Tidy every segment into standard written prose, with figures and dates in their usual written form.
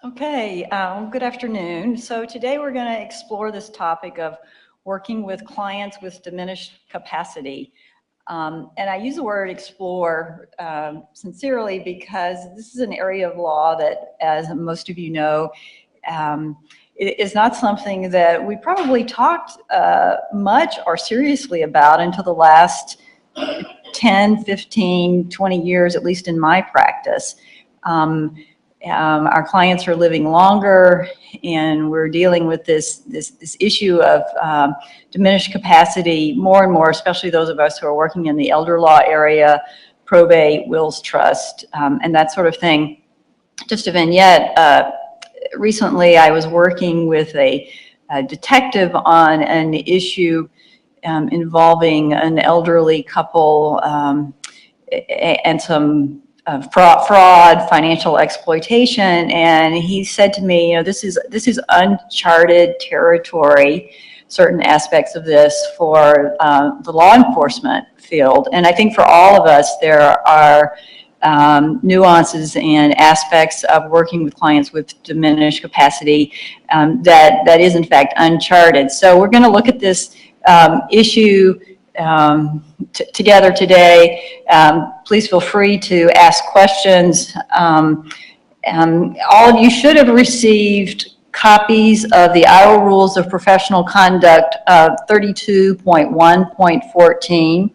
Okay, good afternoon. So today we're going to explore this topic of working with clients with diminished capacity. And I use the word explore sincerely because this is an area of law that, as most of you know, it is not something that we probably talked much or seriously about until the last 10, 15, 20 years, at least in my practice. Our clients are living longer, and we're dealing with this issue of diminished capacity more and more, especially those of us who are working in the elder law area, probate, wills, trust, and that sort of thing. Just a vignette. Recently, I was working with a detective on an issue involving an elderly couple and some fraud, financial exploitation, and he said to me, you know, this is uncharted territory, certain aspects of this for the law enforcement field. And I think for all of us, there are nuances and aspects of working with clients with diminished capacity that is in fact uncharted. So we're going to look at this issue together today. Please feel free to ask questions. All of you should have received copies of the Iowa Rules of Professional Conduct 32.1.14.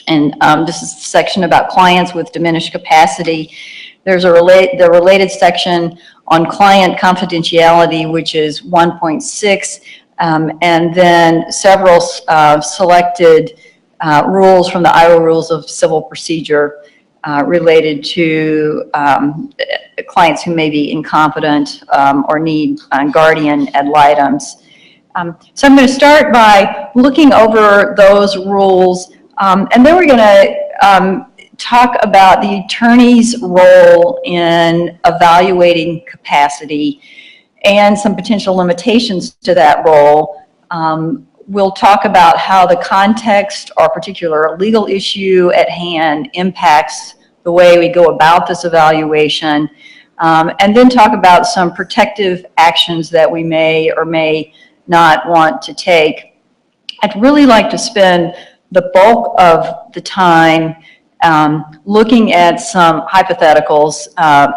And this is the section about clients with diminished capacity. There's the related section on client confidentiality, which is 1.6. And then several selected rules from the Iowa Rules of Civil Procedure related to clients who may be incompetent or need guardian ad litems. So I'm going to start by looking over those rules, and then we're going to talk about the attorney's role in evaluating capacity and some potential limitations to that role. We'll talk about how the context or particular legal issue at hand impacts the way we go about this evaluation, and then talk about some protective actions that we may or may not want to take. I'd really like to spend the bulk of the time looking at some hypotheticals,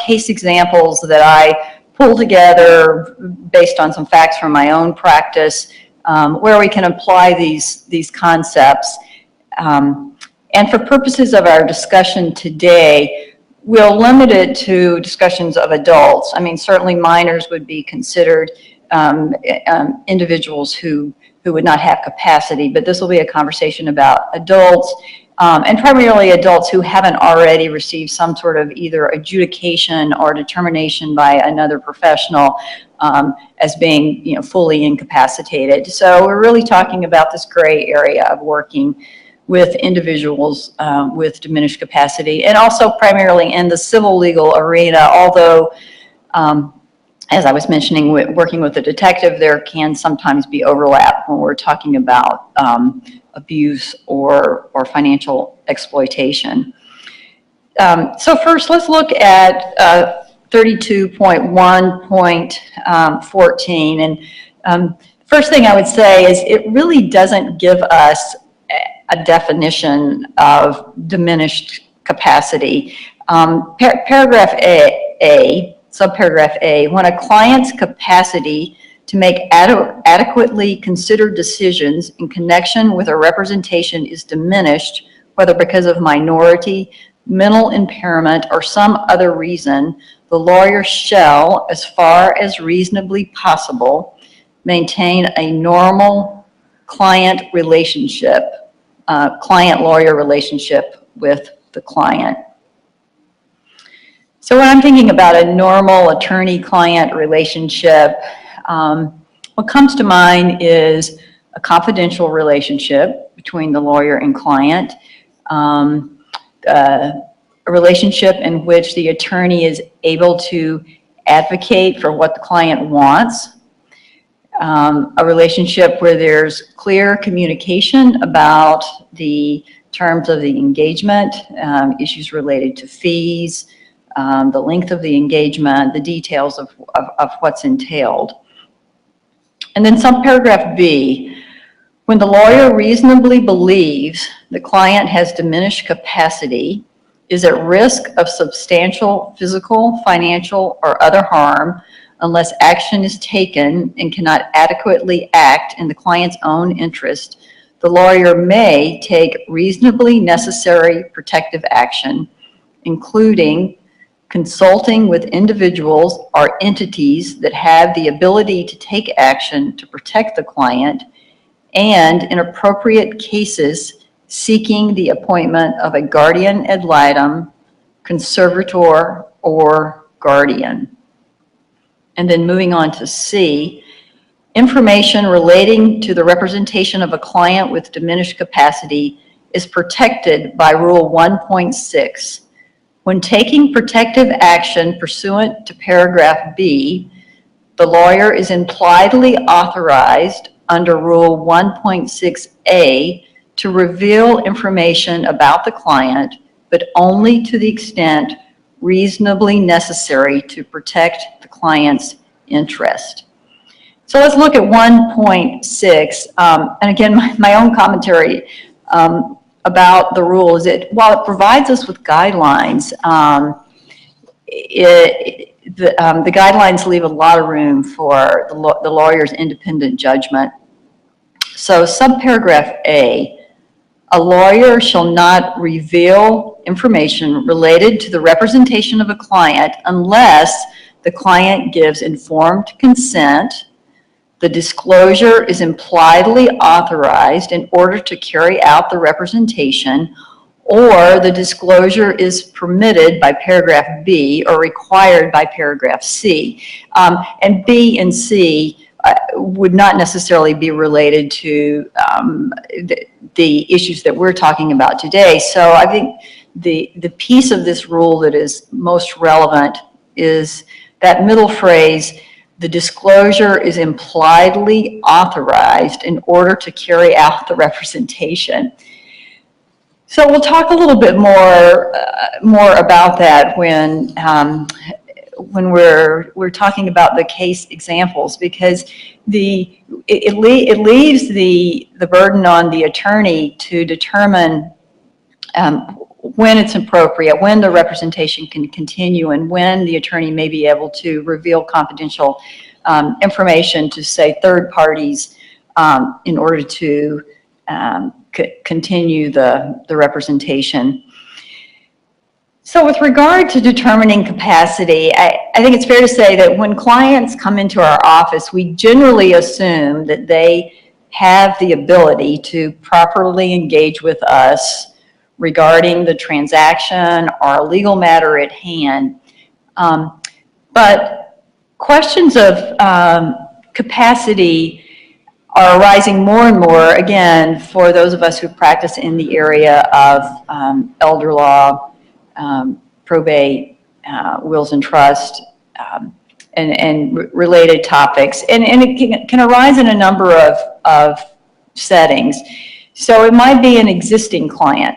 case examples that I pull together based on some facts from my own practice, where we can apply these concepts. And for purposes of our discussion today, we'll limit it to discussions of adults. I mean, certainly minors would be considered individuals who would not have capacity, but this will be a conversation about adults, and primarily adults who haven't already received some sort of either adjudication or determination by another professional as being, you know, fully incapacitated. So we're really talking about this gray area of working with individuals with diminished capacity, and also primarily in the civil legal arena, although as I was mentioning, working with a detective, there can sometimes be overlap when we're talking about abuse or financial exploitation. So first, let's look at 32.1.14. And first thing I would say is it really doesn't give us a definition of diminished capacity. Paragraph A, subparagraph A, when a client's capacity to make adequately considered decisions in connection with a representation is diminished, whether because of minority, mental impairment, or some other reason, the lawyer shall, as far as reasonably possible, maintain a normal client relationship, client-lawyer relationship with the client. So when I'm thinking about a normal attorney-client relationship, what comes to mind is a confidential relationship between the lawyer and client, a relationship in which the attorney is able to advocate for what the client wants, a relationship where there's clear communication about the terms of the engagement, issues related to fees, the length of the engagement, the details of what's entailed. And then subparagraph B, when the lawyer reasonably believes the client has diminished capacity, is at risk of substantial physical, financial, or other harm unless action is taken and cannot adequately act in the client's own interest, the lawyer may take reasonably necessary protective action, including consulting with individuals or entities that have the ability to take action to protect the client, and in appropriate cases, seeking the appointment of a guardian ad litem, conservator, or guardian. And then moving on to C, information relating to the representation of a client with diminished capacity is protected by Rule 1.6. When taking protective action pursuant to paragraph B, the lawyer is impliedly authorized under Rule 1.6a to reveal information about the client, but only to the extent reasonably necessary to protect the client's interest. So let's look at 1.6. And again, my own commentary about the rule is that while it provides us with guidelines, the guidelines leave a lot of room for the lawyer's independent judgment. So subparagraph A, a lawyer shall not reveal information related to the representation of a client unless the client gives informed consent, the disclosure is impliedly authorized in order to carry out the representation, or the disclosure is permitted by paragraph B or required by paragraph C. And B and C would not necessarily be related to the issues that we're talking about today. So I think the piece of this rule that is most relevant is that middle phrase, the disclosure is impliedly authorized in order to carry out the representation. So we'll talk a little bit more about that when we're talking about the case examples, because it leaves the burden on the attorney to determine when it's appropriate, when the representation can continue, and when the attorney may be able to reveal confidential information to, say, third parties in order to continue the representation. So with regard to determining capacity, I think it's fair to say that when clients come into our office, we generally assume that they have the ability to properly engage with us regarding the transaction or a legal matter at hand. But questions of capacity are arising more and more, again, for those of us who practice in the area of elder law, probate, wills and trust, and related topics. And it can arise in a number of settings. So it might be an existing client,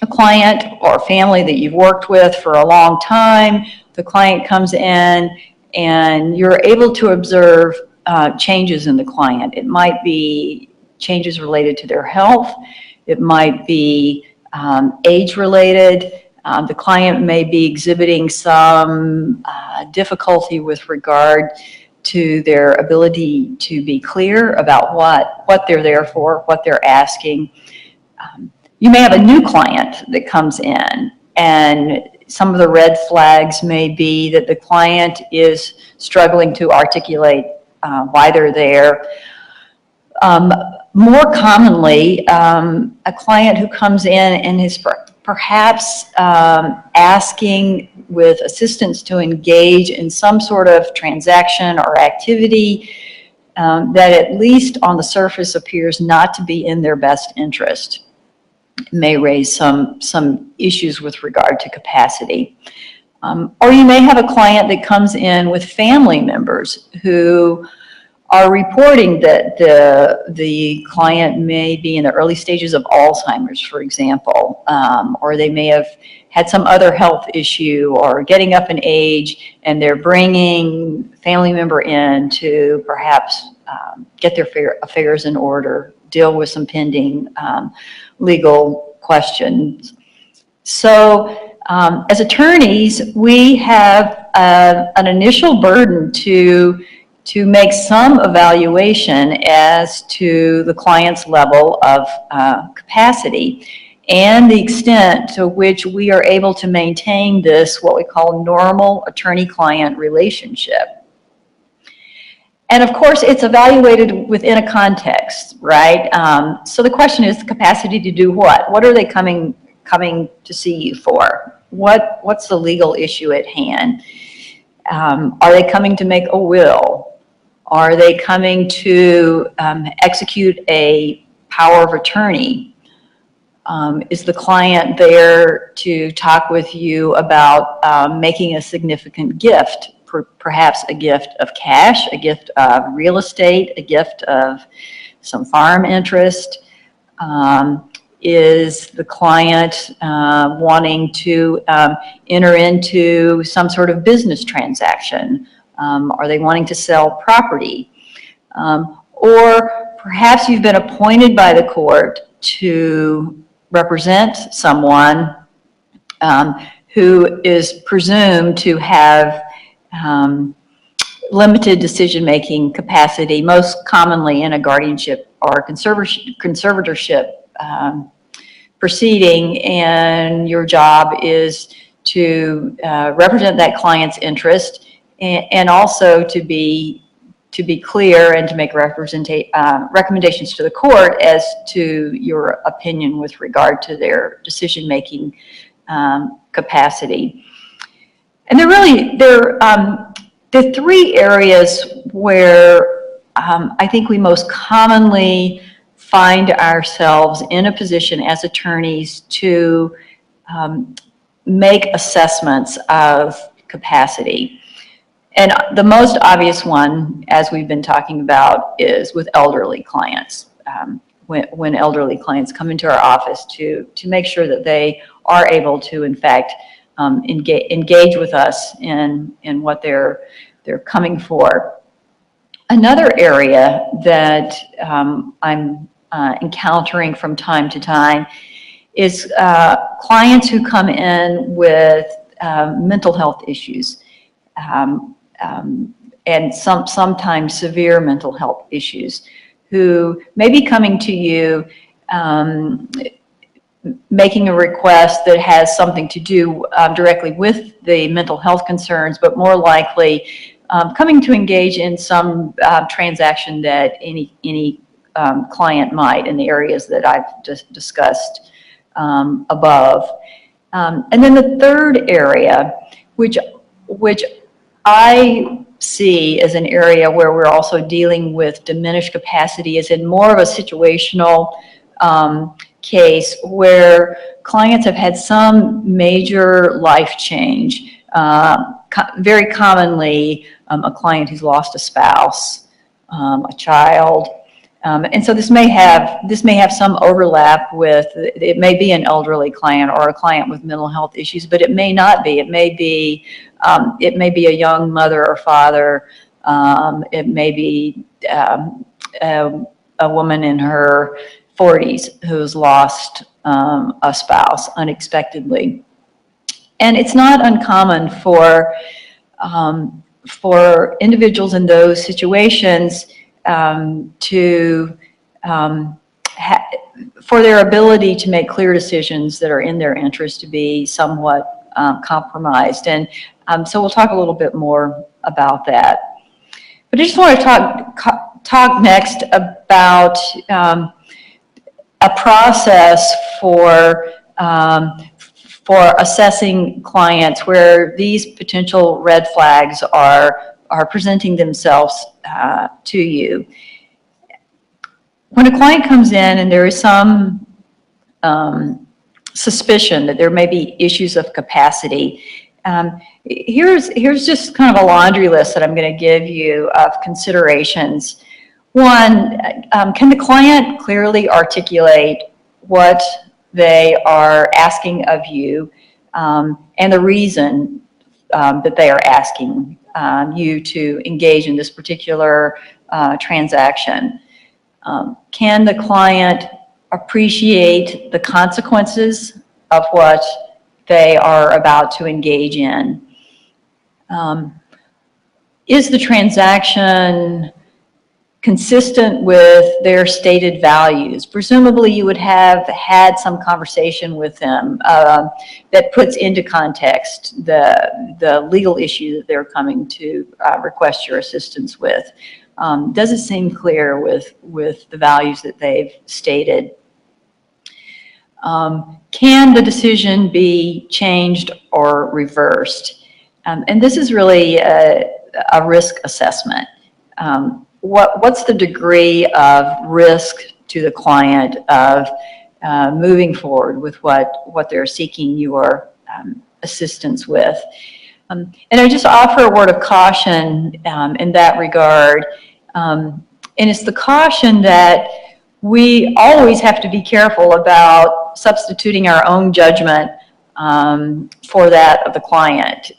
a client or family that you've worked with for a long time. The client comes in and you're able to observe changes in the client. It might be changes related to their health. It might be age-related. The client may be exhibiting some difficulty with regard to their ability to be clear about what they're there for, what they're asking. You may have a new client that comes in, and some of the red flags may be that the client is struggling to articulate why they're there. More commonly, a client who comes in and is perhaps asking with assistance to engage in some sort of transaction or activity that at least on the surface appears not to be in their best interest. It may raise some issues with regard to capacity. Or you may have a client that comes in with family members who are reporting that the client may be in the early stages of Alzheimer's, for example, or they may have had some other health issue or getting up in age, and they're bringing a family member in to perhaps get their affairs in order, deal with some pending legal questions. So as attorneys, we have an initial burden to make some evaluation as to the client's level of capacity and the extent to which we are able to maintain this, what we call normal attorney-client relationship. And of course, it's evaluated within a context, right? So the question is the capacity to do what? What are they coming to see you for? What's the legal issue at hand? Are they coming to make a will? Are they coming to execute a power of attorney? Is the client there to talk with you about making a significant gift, perhaps a gift of cash, a gift of real estate, a gift of some farm interest? Is the client wanting to enter into some sort of business transaction? Are they wanting to sell property? Or perhaps you've been appointed by the court to represent someone who is presumed to have limited decision-making capacity, most commonly in a guardianship or conservatorship proceeding, and your job is to represent that client's interest and also to be clear and to make recommendations to the court as to your opinion with regard to their decision-making capacity. And there are three areas where I think we most commonly find ourselves in a position as attorneys to make assessments of capacity. And the most obvious one, as we've been talking about, is with elderly clients. When elderly clients come into our office to make sure that they are able to, in fact, engage with us in what they're coming for. Another area that I'm encountering from time to time is clients who come in with mental health issues. And sometimes severe mental health issues, who may be coming to you making a request that has something to do directly with the mental health concerns, but more likely coming to engage in some transaction that any client might in the areas that I've just discussed above. And then the third area, which I see as an area where we're also dealing with diminished capacity, is in more of a situational case where clients have had some major life change. Very commonly, a client who's lost a spouse, a child. And so this may have some overlap with, it may be an elderly client or a client with mental health issues, but it may not be. It may be a young mother or father. It may be a woman in her 40s who's lost a spouse unexpectedly. And it's not uncommon for individuals in those situations for their ability to make clear decisions that are in their interest to be somewhat compromised. And so we'll talk a little bit more about that. But I just want to talk next about a process for assessing clients where these potential red flags are presenting themselves to you. When a client comes in and there is some suspicion that there may be issues of capacity, here's just kind of a laundry list that I'm going to give you of considerations. One, can the client clearly articulate what they are asking of you and the reason that they are asking you to engage in this particular transaction. Can the client appreciate the consequences of what they are about to engage in? Is the transaction consistent with their stated values? Presumably you would have had some conversation with them that puts into context the legal issue that they're coming to request your assistance with. Does it seem clear with the values that they've stated? Can the decision be changed or reversed? And this is really a risk assessment. What's the degree of risk to the client of moving forward with what they're seeking your assistance with? And I just offer a word of caution in that regard. And it's the caution that we always have to be careful about substituting our own judgment for that of the client.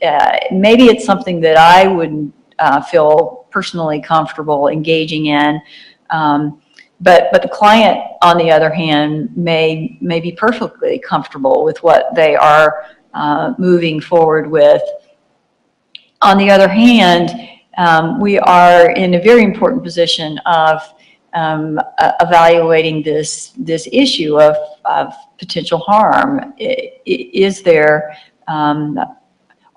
Maybe it's something that I wouldn't feel personally comfortable engaging in, but the client, on the other hand, may be perfectly comfortable with what they are moving forward with. On the other hand, we are in a very important position of evaluating this issue of potential harm.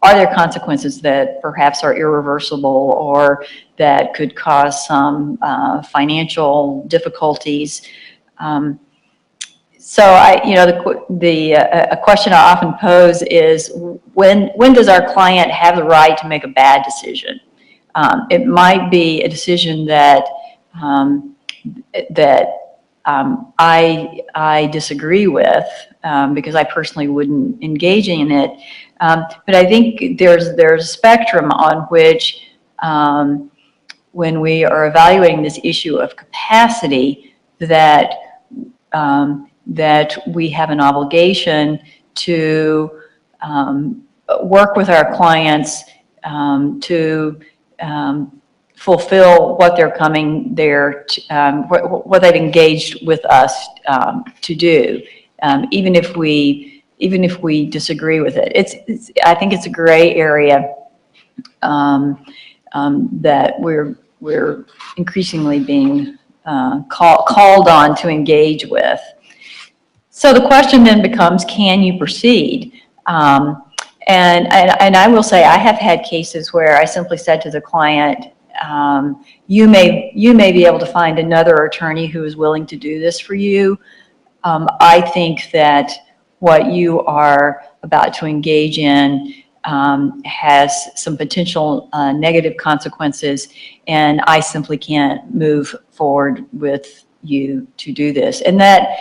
Are there consequences that perhaps are irreversible or that could cause some financial difficulties? So a question I often pose is when does our client have the right to make a bad decision? It might be a decision that I disagree with because I personally wouldn't engage in it. But I think there's a spectrum on which when we are evaluating this issue of capacity that we have an obligation to work with our clients to fulfill what they're coming there, what they've engaged with us to do, even if we disagree with it. I think it's a gray area that we're increasingly being called on to engage with. So the question then becomes, can you proceed? And I will say I have had cases where I simply said to the client, you may be able to find another attorney who is willing to do this for you. I think that what you are about to engage in has some potential negative consequences, and I simply can't move forward with you to do this. And that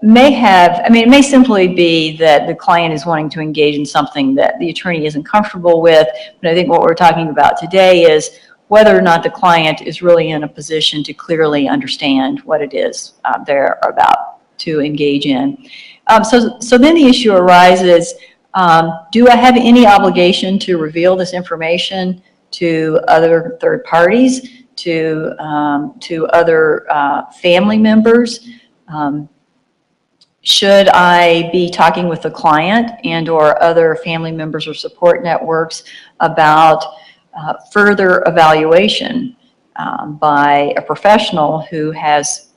may have, I mean, it may simply be that the client is wanting to engage in something that the attorney isn't comfortable with, but I think what we're talking about today is whether or not the client is really in a position to clearly understand what it is they're about to engage in. So then the issue arises, do I have any obligation to reveal this information to other third parties, to other family members? Should I be talking with the client and or other family members or support networks about further evaluation by a professional who has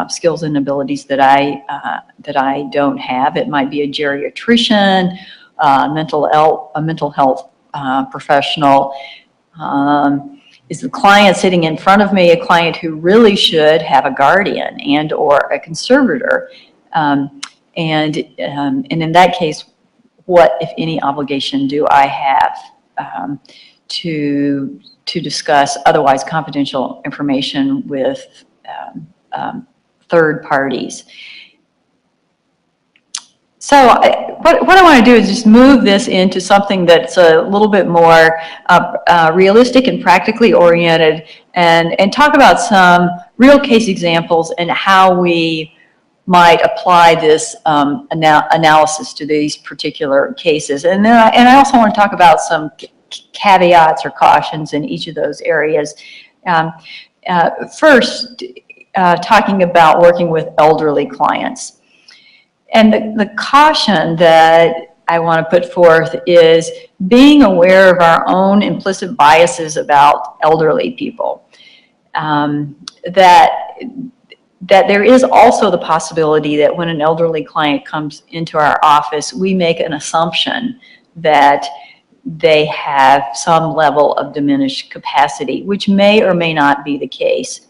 skills and abilities that I don't have? It might be a geriatrician, a mental health professional. Is the client sitting in front of me a client who really should have a guardian and or a conservator? And in that case, what, if any, obligation do I have to discuss otherwise confidential information with third parties? So what I want to do is just move this into something that's a little bit more realistic and practically oriented, and talk about some real case examples and how we might apply this analysis to these particular cases. And then I also want to talk about some caveats or cautions in each of those areas. First, talking about working with elderly clients. And the caution that I want to put forth is being aware of our own implicit biases about elderly people. That there is also the possibility that when an elderly client comes into our office, we make an assumption that they have some level of diminished capacity, which may or may not be the case.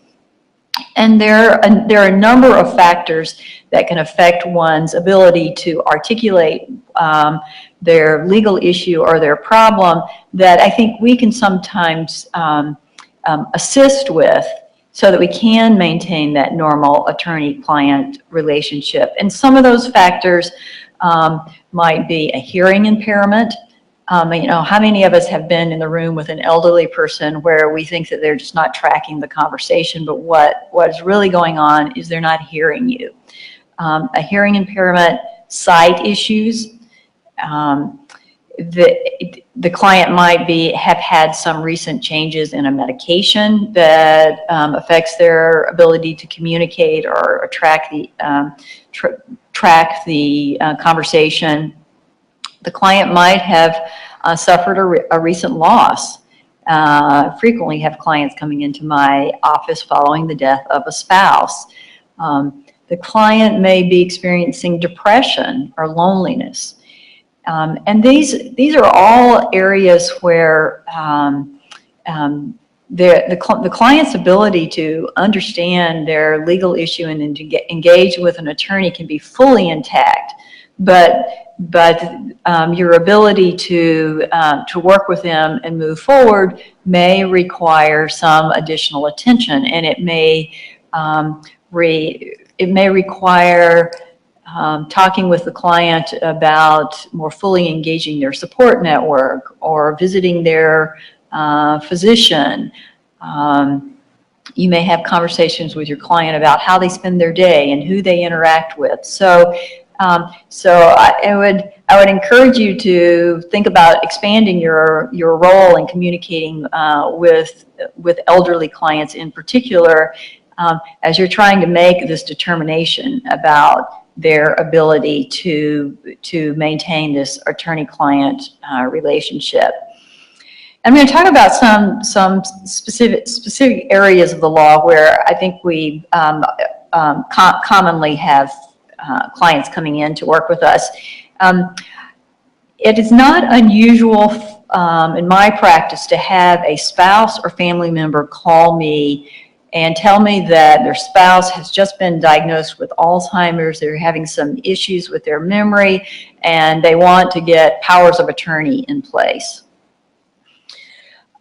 And there are a number of factors that can affect one's ability to articulate their legal issue or their problem that I think we can sometimes assist with, so that we can maintain that normal attorney-client relationship. And some of those factors might be a hearing impairment. You know, how many of us have been in the room with an elderly person where we think that they're just not tracking the conversation, but what is really going on is they're not hearing you. A hearing impairment, sight issues. The client might have had some recent changes in a medication that affects their ability to communicate or track the conversation. The client might have suffered a recent loss. Frequently have clients coming into my office following the death of a spouse. The client may be experiencing depression or loneliness. And these are all areas where the client's ability to understand their legal issue and to engage with an attorney can be fully intact, but your ability to work with them and move forward may require some additional attention, and it may require talking with the client about more fully engaging their support network or visiting their physician. You may have conversations with your client about how they spend their day and who they interact with. So I would encourage you to think about expanding your role in communicating with elderly clients in particular, as you're trying to make this determination about their ability to maintain this attorney-client relationship. I'm going to talk about some specific areas of the law where I think we commonly have clients coming in to work with us. It is not unusual in my practice to have a spouse or family member call me and tell me that their spouse has just been diagnosed with Alzheimer's, they're having some issues with their memory, and they want to get powers of attorney in place.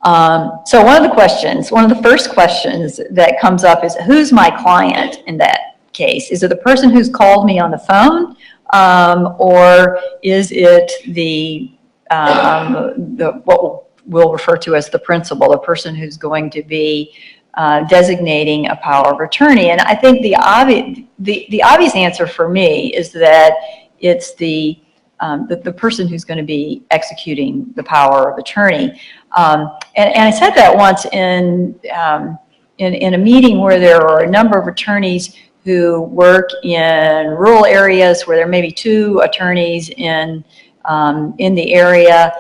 So one of the first questions that comes up is, who's my client in that case? Is it the person who's called me on the phone, or is it what we'll refer to as the principal, the person who's going to be designating a power of attorney? And I think the obvious answer for me is that it's the person who's going to be executing the power of attorney. And I said that once in a meeting where there are a number of attorneys who work in rural areas where there may be 2 attorneys in the area.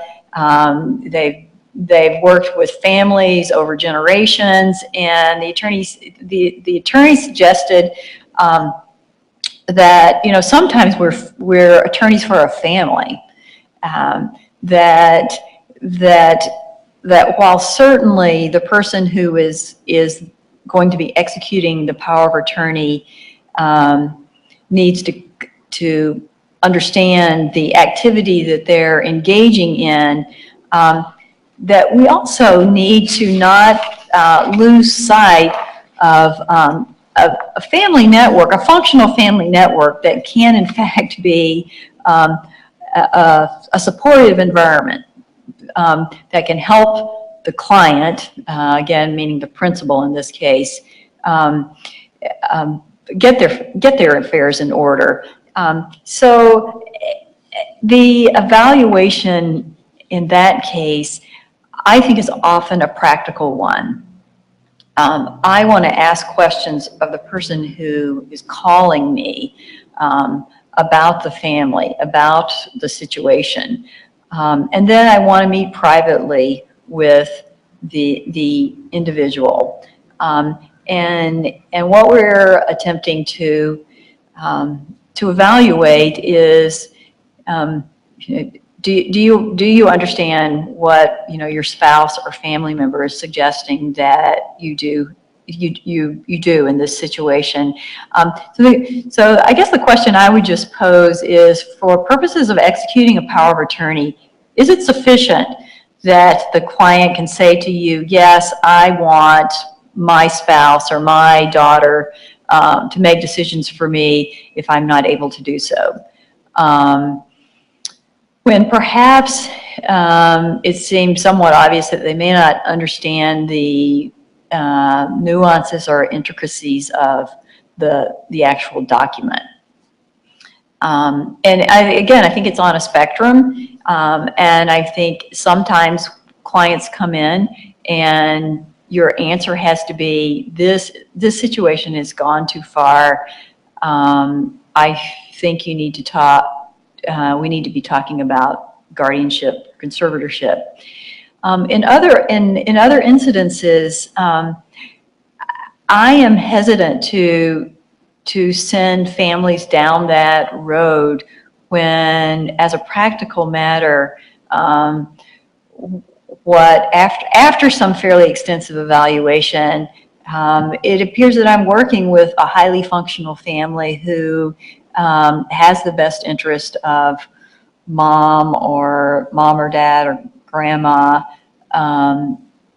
They've worked with families over generations, and the attorney suggested that, you know, sometimes we're attorneys for a family. That while certainly the person who is going to be executing the power of attorney needs to understand the activity that they're engaging in, that we also need to not lose sight of a family network, a functional family network that can in fact be a supportive environment that can help the client, again, meaning the principal in this case, get their affairs in order. So the evaluation in that case, I think, is often a practical one. I want to ask questions of the person who is calling me about the family, about the situation. And then I want to meet privately with the individual. And what we're attempting to evaluate is, do you understand what your spouse or family member is suggesting that you do in this situation? So I guess the question I would just pose is, for purposes of executing a power of attorney, is it sufficient that the client can say to you, yes, I want my spouse or my daughter to make decisions for me if I'm not able to do so? When perhaps it seems somewhat obvious that they may not understand the nuances or intricacies of the actual document. And again, I think it's on a spectrum, and I think sometimes clients come in and your answer has to be, this situation has gone too far. I think you need to talk. We need to be talking about guardianship, conservatorship. In other incidences, I am hesitant to send families down that road when, as a practical matter, after some fairly extensive evaluation, it appears that I'm working with a highly functional family who has the best interest of mom or dad or grandma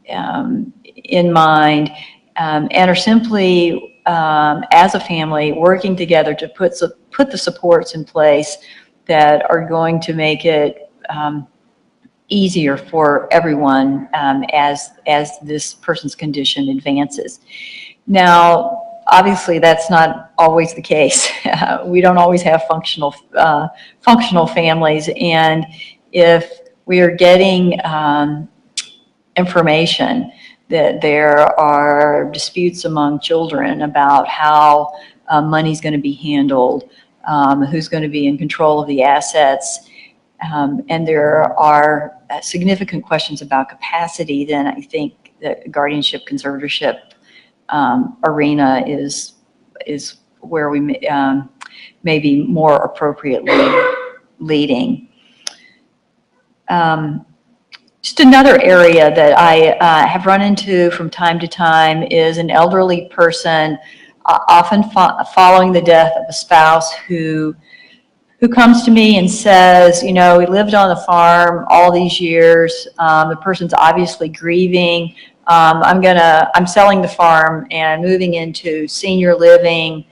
in mind, and are simply, as a family, working together to put the supports in place that are going to make it easier for everyone as this person's condition advances. Now, obviously, that's not always the case. We don't always have functional families, and if we are getting information that there are disputes among children about how money's going to be handled, who's going to be in control of the assets, and there are significant questions about capacity, then I think that guardianship, conservatorship arena is where we may be more appropriately leading. Just another area that I have run into from time to time is an elderly person, often following the death of a spouse, who comes to me and says, we lived on the farm all these years. The person's obviously grieving. I'm selling the farm and moving into senior living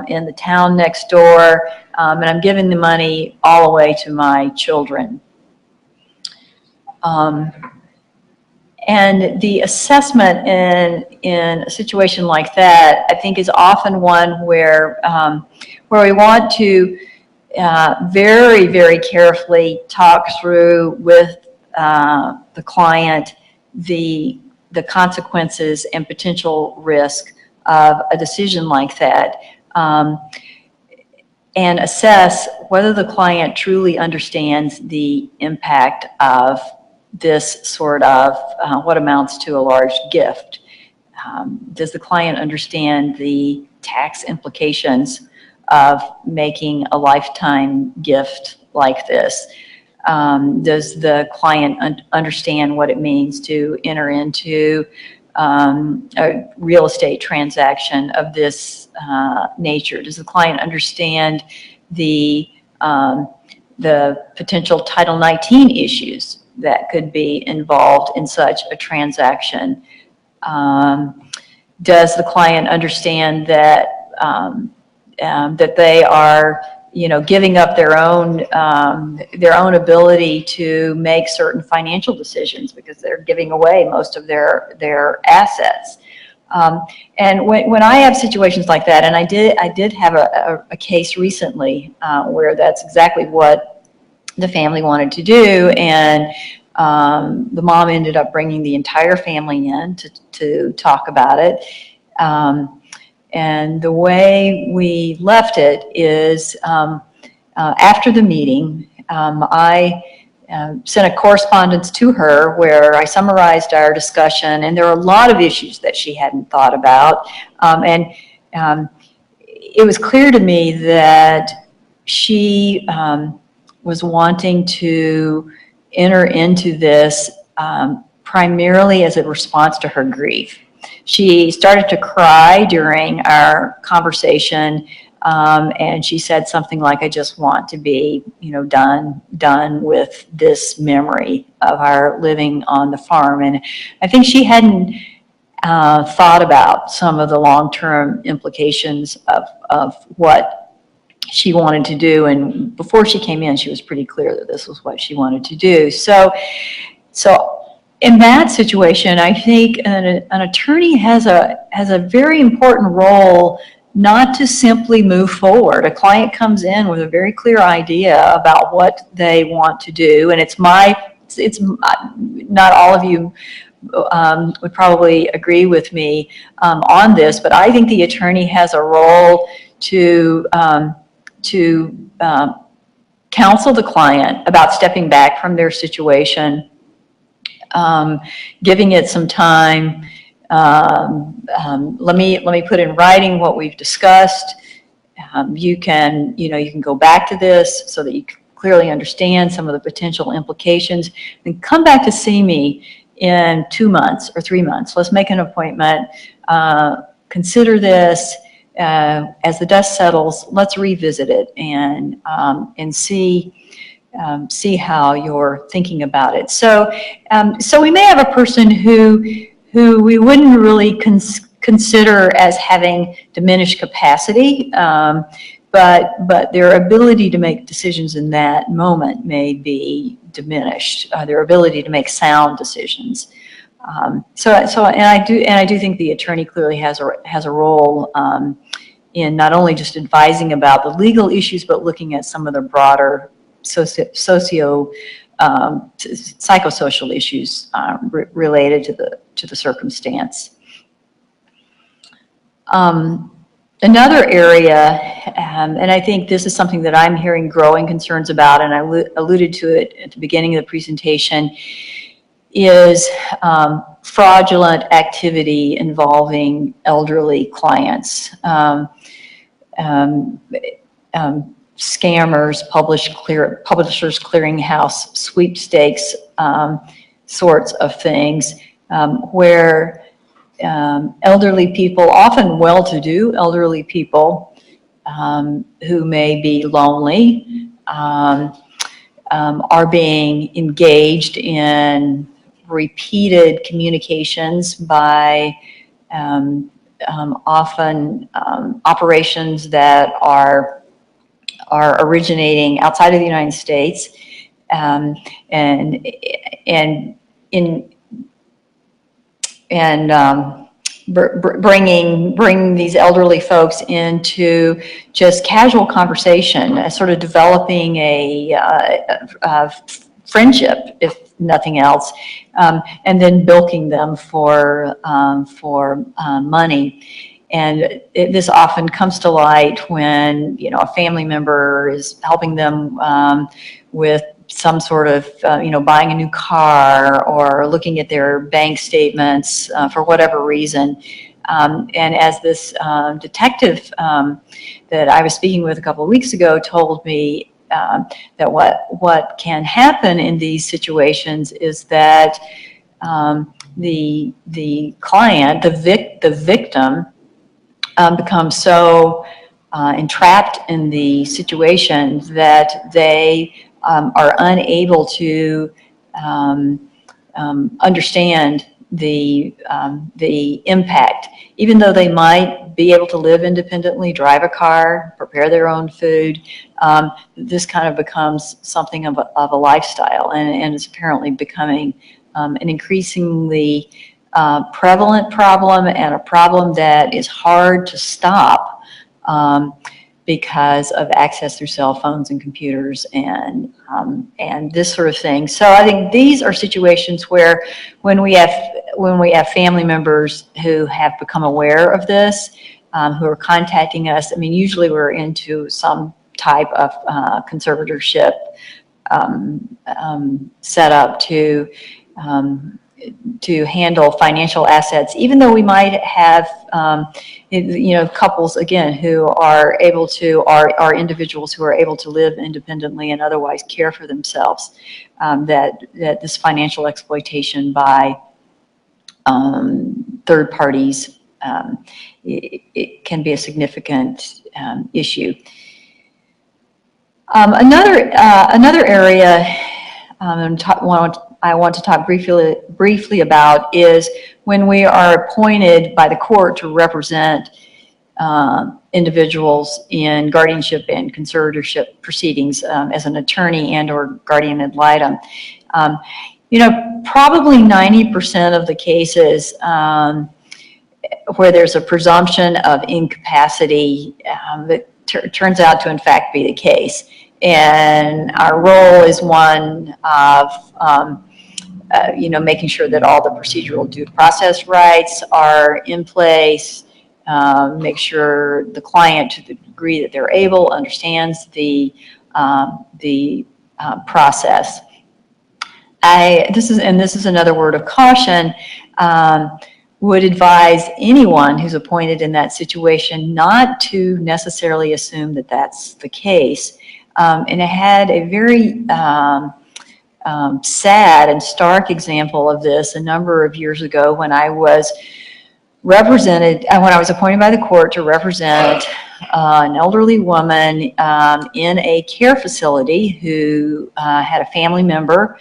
in the town next door, and I'm giving the money all away to my children. And the assessment in a situation like that, I think, is often one where we want to very, very carefully talk through with the client the consequences and potential risk of a decision like that, and assess whether the client truly understands the impact of this sort of what amounts to a large gift. Does the client understand the tax implications of making a lifetime gift like this? Does the client understand what it means to enter into a real estate transaction of this nature? Does the client understand the potential Title 19 issues that could be involved in such a transaction? Does the client understand that that they are, giving up their own ability to make certain financial decisions because they're giving away most of their assets? And when I have situations like that, and I did have a case recently where that's exactly what the family wanted to do, and the mom ended up bringing the entire family in to talk about it. And the way we left it is after the meeting, I sent a correspondence to her where I summarized our discussion, and there were a lot of issues that she hadn't thought about. It was clear to me that she was wanting to enter into this primarily as a response to her grief. She started to cry during our conversation, and she said something like, "I just want to be, done with this memory of our living on the farm." And I think she hadn't thought about some of the long-term implications of what she wanted to do. And before she came in, she was pretty clear that this was what she wanted to do. So in that situation, I think an attorney has a very important role, not to simply move forward. A client comes in with a very clear idea about what they want to do, and it's not all of you would probably agree with me on this, but I think the attorney has a role to counsel the client about stepping back from their situation, giving it some time. Let me put in writing what we've discussed. You can go back to this so that you clearly understand some of the potential implications, then come back to see me in 2 months or 3 months. Let's make an appointment. Consider this. As the dust settles, let's revisit it and see how you're thinking about it. So we may have a person who we wouldn't really consider as having diminished capacity, but their ability to make decisions in that moment may be diminished. Their ability to make sound decisions. And I do think the attorney clearly has a role in not only just advising about the legal issues, but looking at some of the broader psychosocial issues related to the circumstance. Another area, and I think this is something that I'm hearing growing concerns about, and I alluded to it at the beginning of the presentation, is fraudulent activity involving elderly clients. Scammers, publishers clearinghouse, sweepstakes, sorts of things, where elderly people, often well-to-do elderly people, who may be lonely, are being engaged in repeated communications by often operations that are originating outside of the United States, bringing these elderly folks into just casual conversation, sort of developing a friendship, if nothing else, and then bilking them for money. And this often comes to light when a family member is helping them with some sort of buying a new car or looking at their bank statements for whatever reason. And as this detective that I was speaking with a couple of weeks ago told me, that what can happen in these situations is that the client, the victim, becomes so entrapped in the situation that they are unable to understand the impact. Even though they might be able to live independently, drive a car, prepare their own food, this kind of becomes something of a lifestyle, and it's apparently becoming an increasingly prevalent problem and a problem that is hard to stop because of access through cell phones and computers and this sort of thing. So I think these are situations where when we have family members who have become aware of this, who are contacting us, I mean, usually we're into some type of conservatorship set up to handle financial assets, even though we might have, couples, again, who are able to, are individuals who are able to live independently and otherwise care for themselves, that this financial exploitation by third parties, it can be a significant issue. Another area I want to talk briefly about is when we are appointed by the court to represent individuals in guardianship and conservatorship proceedings as an attorney and or guardian ad litem. Probably 90% of the cases where there's a presumption of incapacity that turns out to in fact be the case. And our role is one of making sure that all the procedural due process rights are in place, make sure the client, to the degree that they're able, understands the process. This is another word of caution. Would advise anyone who's appointed in that situation not to necessarily assume that that's the case. And I had a very sad and stark example of this a number of years ago when I was appointed by the court to represent an elderly woman in a care facility who had a family member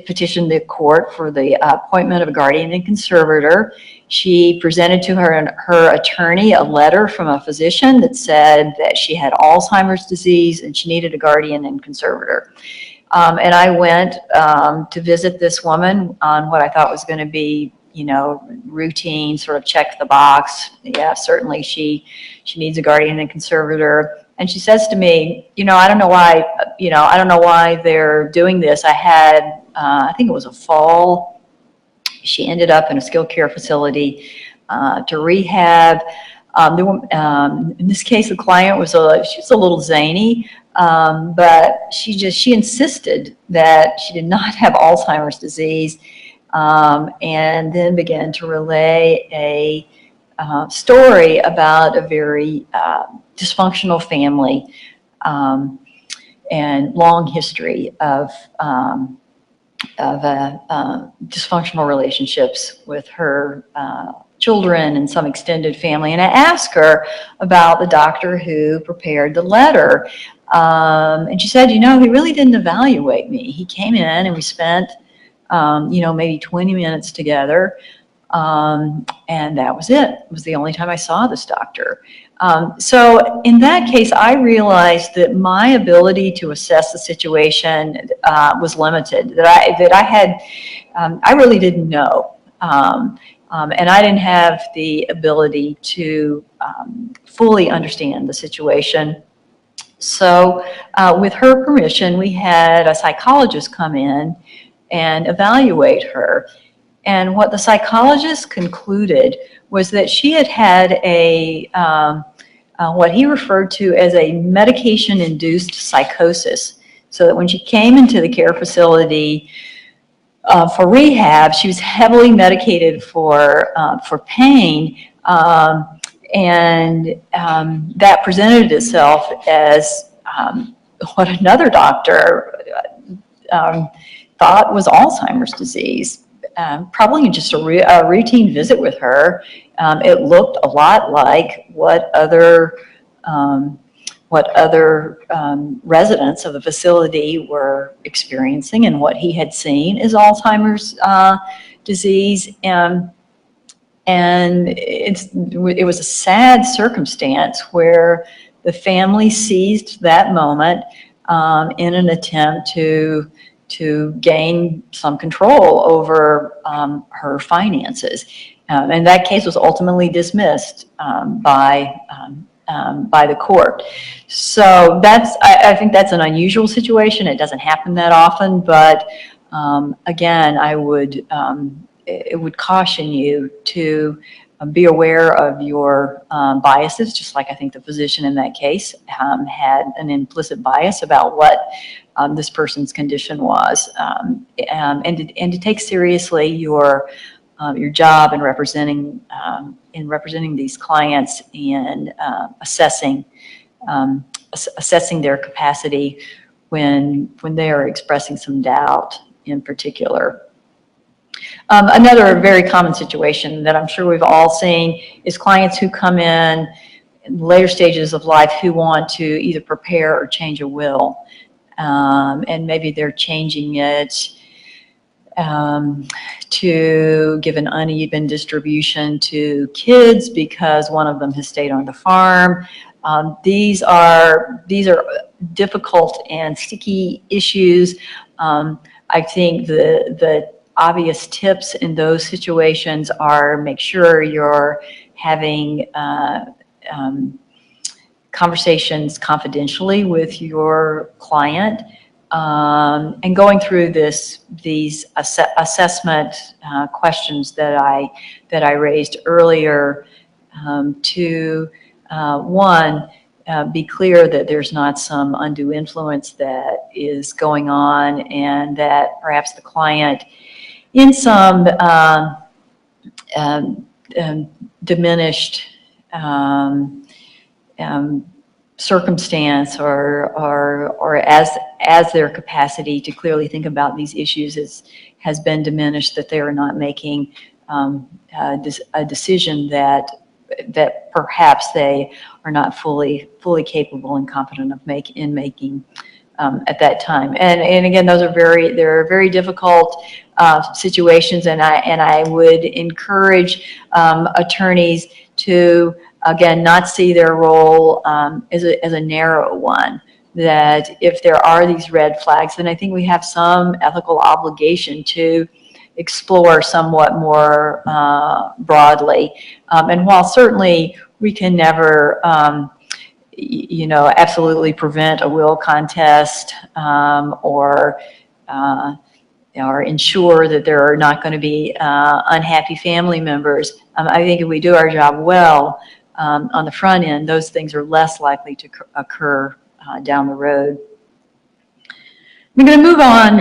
petitioned the court for the appointment of a guardian and conservator. She presented to her attorney a letter from a physician that said that she had Alzheimer's disease and she needed a guardian and conservator. And I went to visit this woman on what I thought was going to be, routine, sort of check the box. Yeah, certainly she needs a guardian and conservator. And she says to me, I don't know why they're doing this. I had, I think it was a fall. She ended up in a skilled care facility to rehab. In this case, the client was she was a little zany, but she insisted that she did not have Alzheimer's disease, and then began to relay a story about a very dysfunctional family and long history of dysfunctional relationships with her children and some extended family. And I asked her about the doctor who prepared the letter. And she said, he really didn't evaluate me. He came in and we spent, maybe 20 minutes together. And that was it. It was the only time I saw this doctor. So in that case, I realized that my ability to assess the situation was limited. I really didn't know, and I didn't have the ability to fully understand the situation. So, with her permission, we had a psychologist come in and evaluate her. And what the psychologist concluded was that she had a what he referred to as a medication-induced psychosis. So that when she came into the care facility for rehab, she was heavily medicated for pain, and that presented itself as what another doctor thought was Alzheimer's disease. Probably just a routine visit with her. It looked a lot like what other residents of the facility were experiencing, and what he had seen is Alzheimer's disease. And it was a sad circumstance where the family seized that moment in an attempt to to gain some control over her finances. And that case was ultimately dismissed by the court. So I think that's an unusual situation. It doesn't happen that often, but again, it would caution you to be aware of your biases, just like I think the physician in that case had an implicit bias about what this person's condition was, and to take seriously your job in representing these clients and assessing their capacity when they are expressing some doubt in particular. Another very common situation that I'm sure we've all seen is clients who come in later stages of life who want to either prepare or change a will. And maybe they're changing it to give an uneven distribution to kids because one of them has stayed on the farm. These are difficult and sticky issues. I think the obvious tips in those situations are make sure you're having conversations confidentially with your client, and going through these assessment questions that I raised earlier, to one, be clear that there's not some undue influence that is going on, and that perhaps the client, in some diminished circumstance or as their capacity to clearly think about these issues has been diminished, that they are not making a decision that perhaps they are not fully capable and confident of making at that time. And again, they're very difficult situations, and I would encourage attorneys to, again, not see their role as a narrow one. That if there are these red flags, then I think we have some ethical obligation to explore somewhat more broadly. And while certainly we can never absolutely prevent a will contest, or ensure that there are not going to be unhappy family members, I think if we do our job well on the front end, those things are less likely to occur down the road. I'm going to move on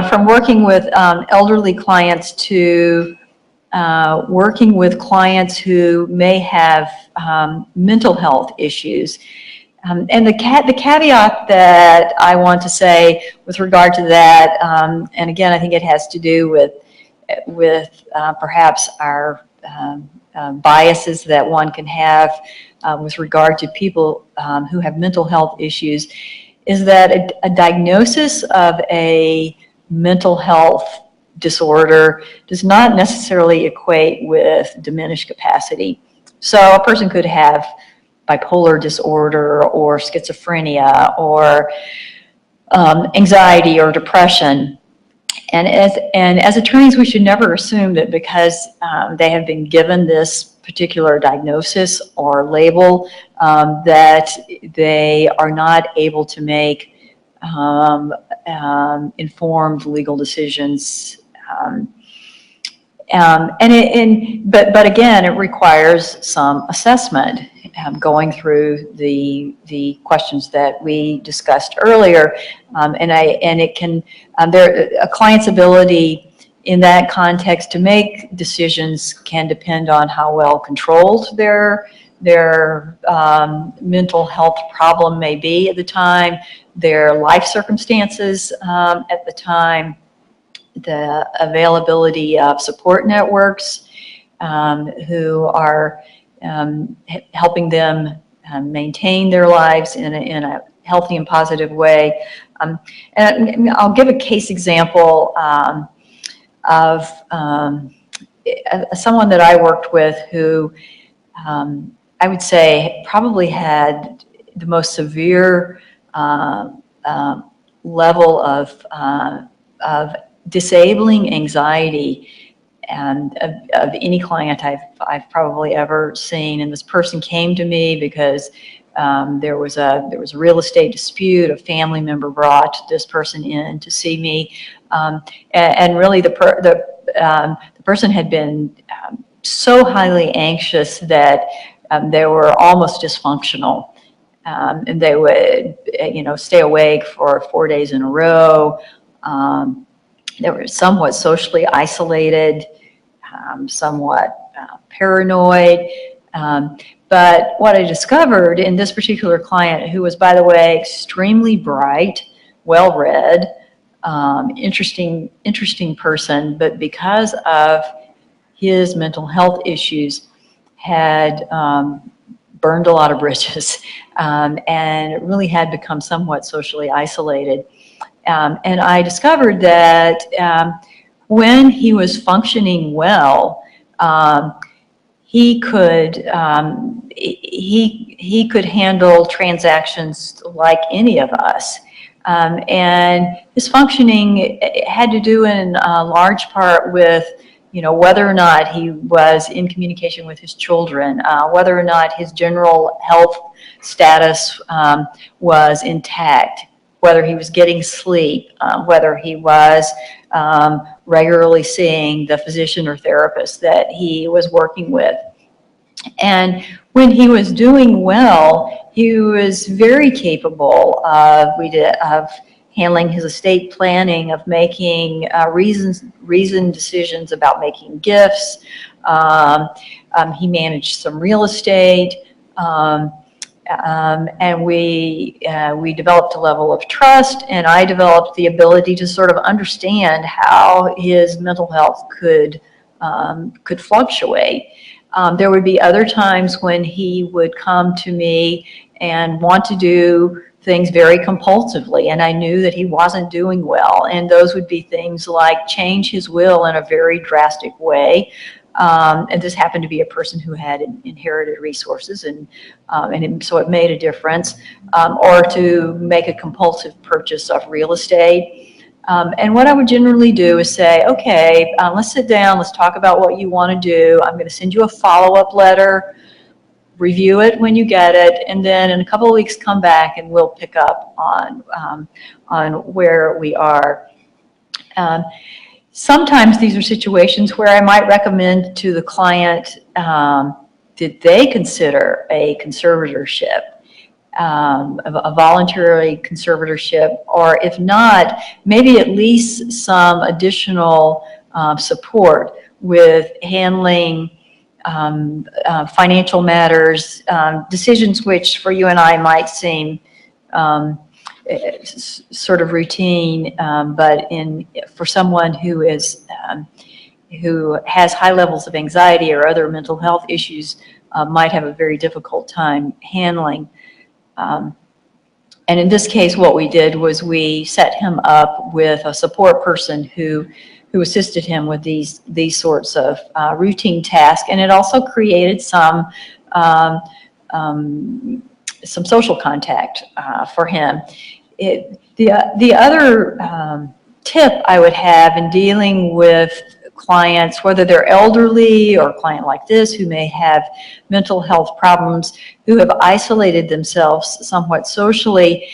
from working with elderly clients to working with clients who may have mental health issues. And the caveat that I want to say with regard to that, and again, I think it has to do with perhaps our biases that one can have with regard to people who have mental health issues, is that a diagnosis of a mental health disorder does not necessarily equate with diminished capacity. So a person could have bipolar disorder or schizophrenia or anxiety or depression. And as attorneys, we should never assume that because they have been given this particular diagnosis or label, that they are not able to make informed legal decisions. But again, it requires some assessment, going through the questions that we discussed earlier, and it can a client's ability in that context to make decisions can depend on how well controlled their mental health problem may be at the time, their life circumstances at the time, the availability of support networks who are helping them maintain their lives in a healthy and positive way. And I'll give a case example of someone that I worked with who I would say probably had the most severe level of of disabling anxiety and of any client I've probably ever seen. And this person came to me because there was a real estate dispute. A family member brought this person in to see me, and really the person had been so highly anxious that they were almost dysfunctional, and they would stay awake for 4 days in a row. They were somewhat socially isolated, somewhat paranoid. But what I discovered in this particular client, who was, by the way, extremely bright, well-read, interesting person, but because of his mental health issues, had burned a lot of bridges, and really had become somewhat socially isolated. And I discovered that when he was functioning well, he could handle transactions like any of us, and his functioning had to do in large part with whether or not he was in communication with his children, whether or not his general health status was intact, whether he was getting sleep, whether he was regularly seeing the physician or therapist that he was working with. And when he was doing well, he was very capable of handling his estate planning, of making reasoned decisions about making gifts. He managed some real estate. And we developed a level of trust, and I developed the ability to sort of understand how his mental health could fluctuate. There would be other times when he would come to me and want to do things very compulsively, and I knew that he wasn't doing well. And those would be things like change his will in a very drastic way. And this happened to be a person who had inherited resources, and so it made a difference, or to make a compulsive purchase of real estate. And what I would generally do is say, okay, let's sit down, let's talk about what you want to do. I'm going to send you a follow-up letter, review it when you get it, and then in a couple of weeks come back and we'll pick up on where we are. Sometimes these are situations where I might recommend to the client that they consider a conservatorship, a voluntary conservatorship, or if not, maybe at least some additional support with handling financial matters, decisions which for you and I might seem sort of routine, but for someone who has high levels of anxiety or other mental health issues, might have a very difficult time handling. And in this case, what we did was we set him up with a support person who assisted him with these sorts of routine tasks, and it also created some social contact for him. The other tip I would have in dealing with clients, whether they're elderly or a client like this who may have mental health problems, who have isolated themselves somewhat socially,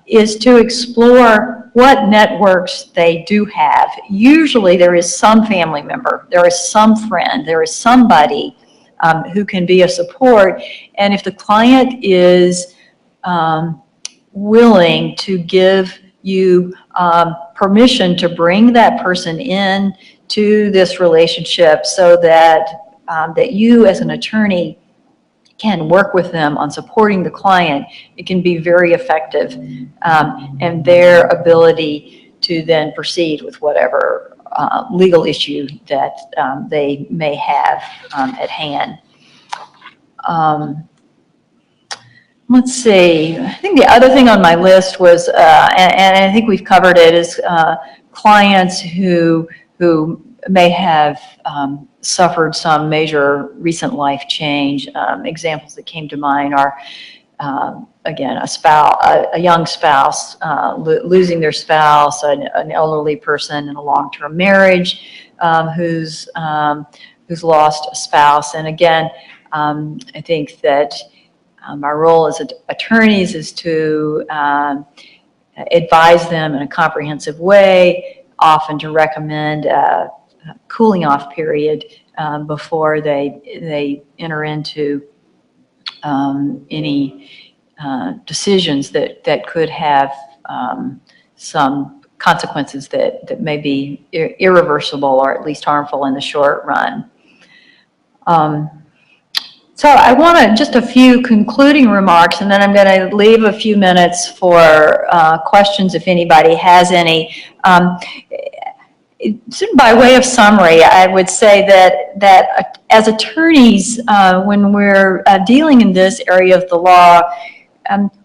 is to explore what networks they do have. Usually there is some family member, there is some friend, there is somebody who can be a support. And if the client is willing to give you permission to bring that person in to this relationship so that that you as an attorney can work with them on supporting the client, it can be very effective, and their ability to then proceed with whatever legal issue that they may have at hand. Let's see, I think the other thing on my list was, and I think we've covered it, is clients who may have suffered some major recent life change. Examples that came to mind are again, a young spouse, losing their spouse, an elderly person in a long-term marriage who's lost a spouse. And again, I think that our role as attorneys is to advise them in a comprehensive way, often to recommend a cooling off period before they enter into any decisions that could have some consequences that may be irreversible or at least harmful in the short run. So I want to just a few concluding remarks, and then I'm going to leave a few minutes for questions if anybody has any. By way of summary, I would say that as attorneys, when we're dealing in this area of the law,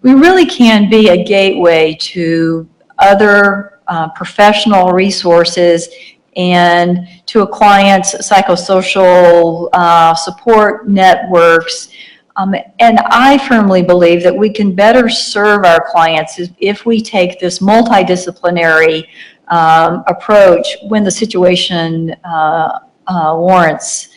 we really can be a gateway to other professional resources and to a client's psychosocial support networks. And I firmly believe that we can better serve our clients if we take this multidisciplinary approach when the situation warrants.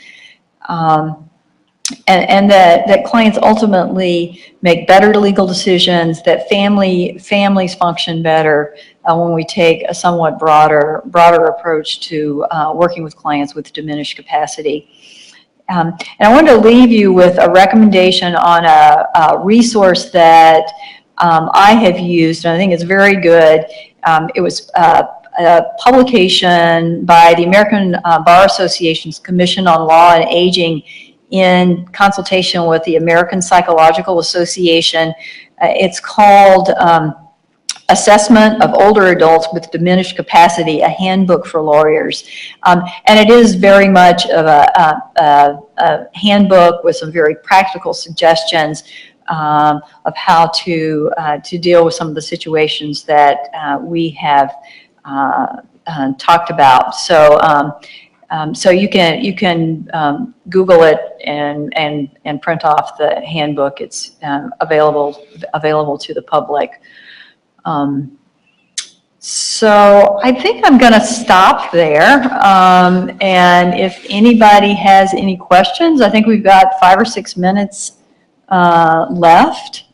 And that clients ultimately make better legal decisions, that families function better when we take a somewhat broader approach to working with clients with diminished capacity. And I wanted to leave you with a recommendation on a resource that I have used, and I think it's very good. It was a publication by the American Bar Association's Commission on Law and Aging in consultation with the American Psychological Association. It's called Assessment of Older Adults with Diminished Capacity, a Handbook for Lawyers. And it is very much of a handbook with some very practical suggestions of how to deal with some of the situations that we have talked about. So you can Google it and print off the handbook. It's available to the public. So I think I'm going to stop there. And if anybody has any questions, I think we've got 5 or 6 minutes left.